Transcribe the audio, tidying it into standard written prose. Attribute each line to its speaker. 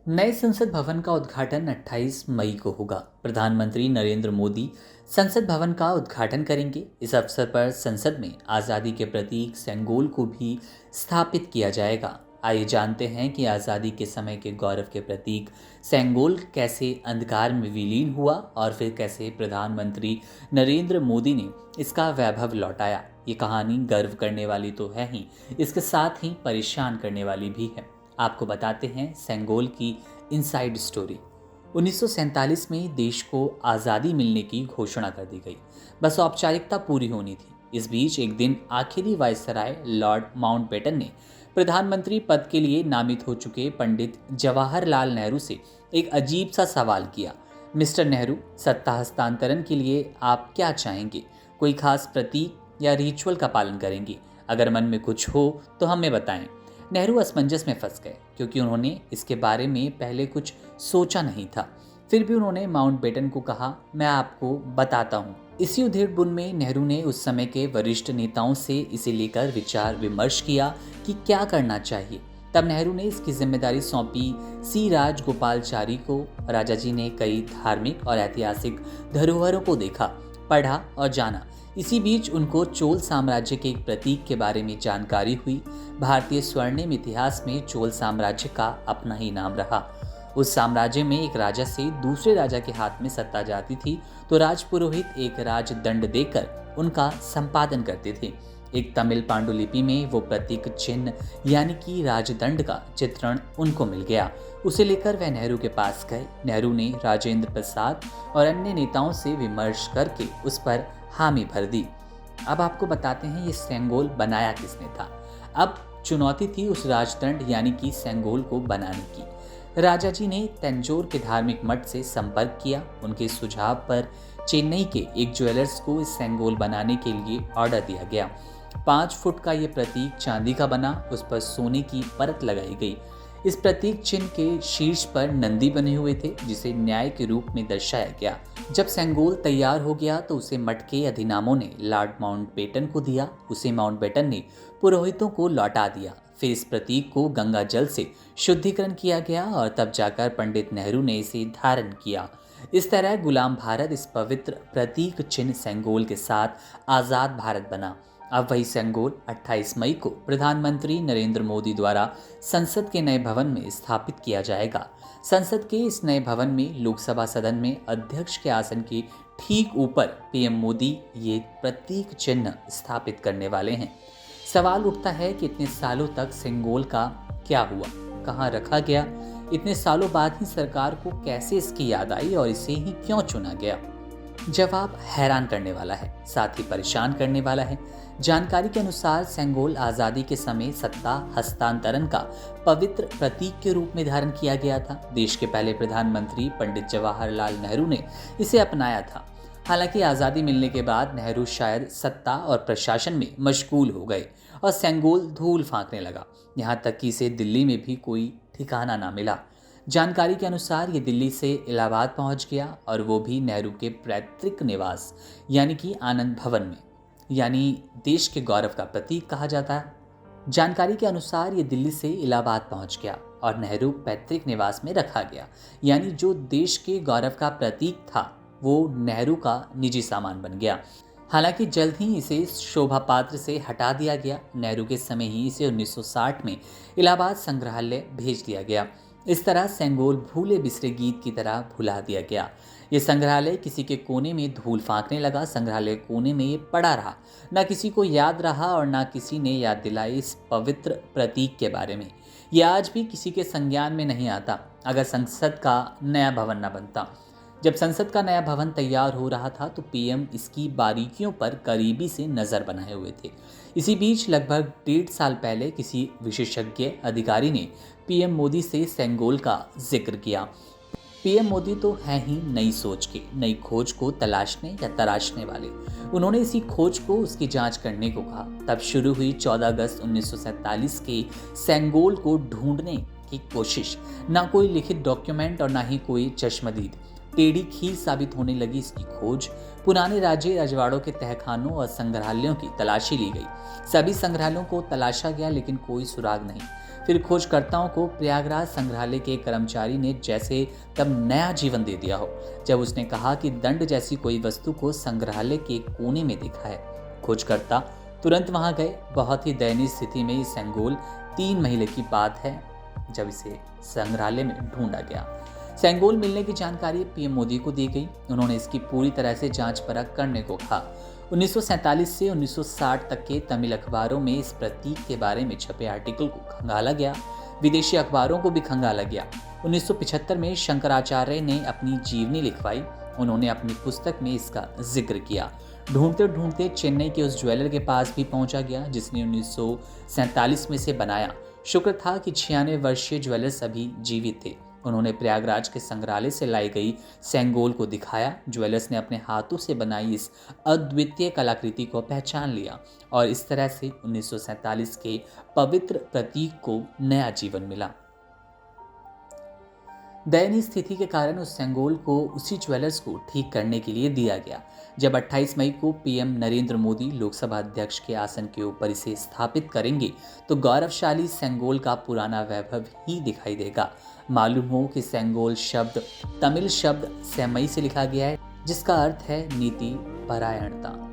Speaker 1: नए संसद भवन का उद्घाटन 28 मई को होगा। प्रधानमंत्री नरेंद्र मोदी संसद भवन का उद्घाटन करेंगे। इस अवसर पर संसद में आज़ादी के प्रतीक सेंगोल को भी स्थापित किया जाएगा। आइए जानते हैं कि आज़ादी के समय के गौरव के प्रतीक सेंगोल कैसे अंधकार में विलीन हुआ और फिर कैसे प्रधानमंत्री नरेंद्र मोदी ने इसका वैभव लौटाया। ये कहानी गर्व करने वाली तो है ही, इसके साथ ही परेशान करने वाली भी है। आपको बताते हैं सेंगोल की इनसाइड स्टोरी। 1947 में देश को आज़ादी मिलने की घोषणा कर दी गई, बस औपचारिकता पूरी होनी थी। इस बीच एक दिन आखिरी वायसराय लॉर्ड माउंटबेटन ने प्रधानमंत्री पद के लिए नामित हो चुके पंडित जवाहरलाल नेहरू से एक अजीब सा सवाल किया। मिस्टर नेहरू, सत्ता हस्तांतरण के लिए आप क्या चाहेंगे? कोई खास प्रतीक या रिचुअल का पालन करेंगे? अगर मन में कुछ हो तो हमें बताएं। नेहरू असमंजस में फंस गए क्योंकि उन्होंने इसके बारे में पहले कुछ सोचा नहीं था। फिर भी उन्होंने माउंटबेटन को कहा, मैं आपको बताता हूँ। इसी उधेड़-बुन में नेहरू ने उस समय के वरिष्ठ नेताओं से इसे लेकर विचार विमर्श किया कि क्या करना चाहिए। तब नेहरू ने इसकी जिम्मेदारी सौंपी सी राजगोपालचारी को। राजा जी ने कई धार्मिक और ऐतिहासिक धरोहरों को देखा, पढ़ा और जाना। इसी बीच उनको चोल साम्राज्य के एक प्रतीक के बारे में जानकारी हुई। भारतीय स्वर्णिम इतिहास में चोल साम्राज्य का अपना ही नाम रहा। उस साम्राज्य में एक राजा से दूसरे राजा के हाथ में सत्ता जाती थी तो राजपुरोहित एक राजदंड देकर उनका संपादन करते थे। एक तमिल पांडुलिपि में वो प्रतीक चिन्ह यानी कि राजदंड का चित्रण उनको मिल गया। उसे लेकर वह नेहरू के पास गए। नेहरू ने राजेंद्र प्रसाद और अन्य नेताओं से विमर्श करके उस पर हामी भर दी। अब आपको बताते हैं ये सेंगोल बनाया किसने था। अब चुनौती थी उस राजदंड यानी कि सेंगोल को बनाने की। राजा जी ने तंजौर के धार्मिक मठ से संपर्क किया। उनके सुझाव पर चेन्नई के एक ज्वेलर्स को इस सेंगोल बनाने के लिए ऑर्डर दिया गया। 5 फुट का ये प्रतीक चांदी का बना, उस पर सोने की परत लगाई गई। इस प्रतीक चिन्ह के शीर्ष पर नंदी बने हुए थे जिसे न्याय के रूप में दर्शाया गया। जब सेंगोल तैयार हो गया तो उसे मठ के अधिनामों ने लॉर्ड माउंटबेटन को दिया। उसे माउंटबेटन ने पुरोहितों को लौटा दिया। फिर इस प्रतीक को गंगा जल से शुद्धिकरण किया गया और तब जाकर पंडित नेहरू ने इसे धारण किया। इस तरह गुलाम भारत इस पवित्र प्रतीक चिन्ह सेंगोल के साथ आज़ाद भारत बना। अब वही सेंगोल 28 मई को प्रधानमंत्री नरेंद्र मोदी द्वारा संसद के नए भवन में स्थापित किया जाएगा। संसद के इस नए भवन में लोकसभा सदन में अध्यक्ष के आसन के ठीक ऊपर पीएम मोदी ये प्रतीक चिन्ह स्थापित करने वाले हैं। सवाल उठता है कि इतने सालों तक सेंगोल का क्या हुआ, कहाँ रखा गया? इतने सालों बाद ही सरकार को कैसे इसकी याद आई और इसे ही क्यों चुना गया? जवाब हैरान करने वाला है, साथ ही परेशान करने वाला है। जानकारी के अनुसार सेंगोल आज़ादी के समय सत्ता हस्तांतरण का पवित्र प्रतीक के रूप में धारण किया गया था। देश के पहले प्रधानमंत्री पंडित जवाहरलाल नेहरू ने इसे अपनाया था। हालांकि आज़ादी मिलने के बाद नेहरू शायद सत्ता और प्रशासन में मशगूल हो गए और सेंगोल धूल फांकने लगा। यहाँ तक कि इसे दिल्ली में भी कोई ठिकाना ना मिला। जानकारी के अनुसार ये दिल्ली से इलाहाबाद पहुंच गया और वो भी नेहरू के पैतृक निवास यानी कि आनंद भवन में, यानी देश के गौरव का प्रतीक कहा जाता है। जानकारी के अनुसार ये दिल्ली से इलाहाबाद पहुंच गया और नेहरू पैतृक निवास में रखा गया, यानी जो देश के गौरव का प्रतीक था वो नेहरू का निजी सामान बन गया। हालांकि जल्द ही इसे शोभा पात्र से हटा दिया गया। नेहरू के समय ही इसे 1960 में इलाहाबाद संग्रहालय भेज दिया गया। इस तरह सेंगोल भूले बिसरे गीत की तरह भुला दिया गया। ये संग्रहालय किसी के कोने में धूल फांकने लगा। संग्रहालय कोने में ये पड़ा रहा, ना किसी को याद रहा और ना किसी ने याद दिलाई इस पवित्र प्रतीक के बारे में। ये आज भी किसी के संज्ञान में नहीं आता। अगर संसद का नया भवन न बनता, जब संसद का नया भवन तैयार हो रहा था तो पीएम इसकी बारीकियों पर करीबी से नजर बनाए हुए थे। इसी बीच लगभग 1.5 साल पहले किसी विशेषज्ञ अधिकारी ने पीएम मोदी से सेंगोल का जिक्र किया। पीएम मोदी तो है ही नई सोच के, नई खोज को तलाशने या तराशने वाले। उन्होंने इसी खोज को उसकी जांच करने को कहा। तब शुरू हुई 14 अगस्त 1947 के सेंगोल को ढूंढने की कोशिश। ना कोई लिखित डॉक्यूमेंट और ना ही कोई चश्मदीद। टेढ़ी खीर साबित होने लगी इसकी खोज। पुराने राज्य रजवाड़ों के तहखानों और संग्रहालयों की तलाशी ली गई। सभी संग्रहालयों को तलाशा गया लेकिन कोई सुराग नहीं। फिर खोजकर्ताओं को प्रयागराज संग्रहालय के एक कर्मचारी ने जैसे तब नया जीवन दे दिया हो, जब उसने कहा कि दंड जैसी कोई वस्तु को संग्रहालय के कोने में देखा है। खोजकर्ता तुरंत वहां गए। बहुत ही दयनीय स्थिति में ये सेंगोल 3 महीने की बात है जब इसे संग्रहालय में ढूंढा गया। सेंगोल मिलने की जानकारी पीएम मोदी को दी गई। उन्होंने इसकी पूरी तरह से जांच परख करने को कहा। 1947 से 1960 तक के तमिल अखबारों में इस प्रतीक के बारे में छपे आर्टिकल को खंगाला गया। विदेशी अखबारों को भी खंगाला गया। 1975 में शंकराचार्य ने अपनी जीवनी लिखवाई। उन्होंने अपनी पुस्तक में इसका जिक्र किया। ढूंढते ढूंढते चेन्नई के उस ज्वेलर के पास भी पहुंचा गया जिसने 1947 में से बनाया। शुक्र था कि 96 वर्षीय ज्वेलर्स अभी जीवित थे। उन्होंने प्रयागराज के संग्रहालय से लाई गई सेंगोल को दिखाया। ज्वेलर्स ने अपने हाथों से बनाई इस अद्वितीय कलाकृति को पहचान लिया और इस तरह से 1947 के पवित्र प्रतीक को नया जीवन मिला। दयनीय स्थिति के कारण उस सेंगोल को उसी ज्वेलर्स को ठीक करने के लिए दिया गया। जब 28 मई को पीएम नरेंद्र मोदी लोकसभा अध्यक्ष के आसन के ऊपर इसे स्थापित करेंगे तो गौरवशाली सेंगोल का पुराना वैभव ही दिखाई देगा। मालूम हो कि सेंगोल शब्द तमिल शब्द सेमई से लिखा गया है जिसका अर्थ है नीति परायणता।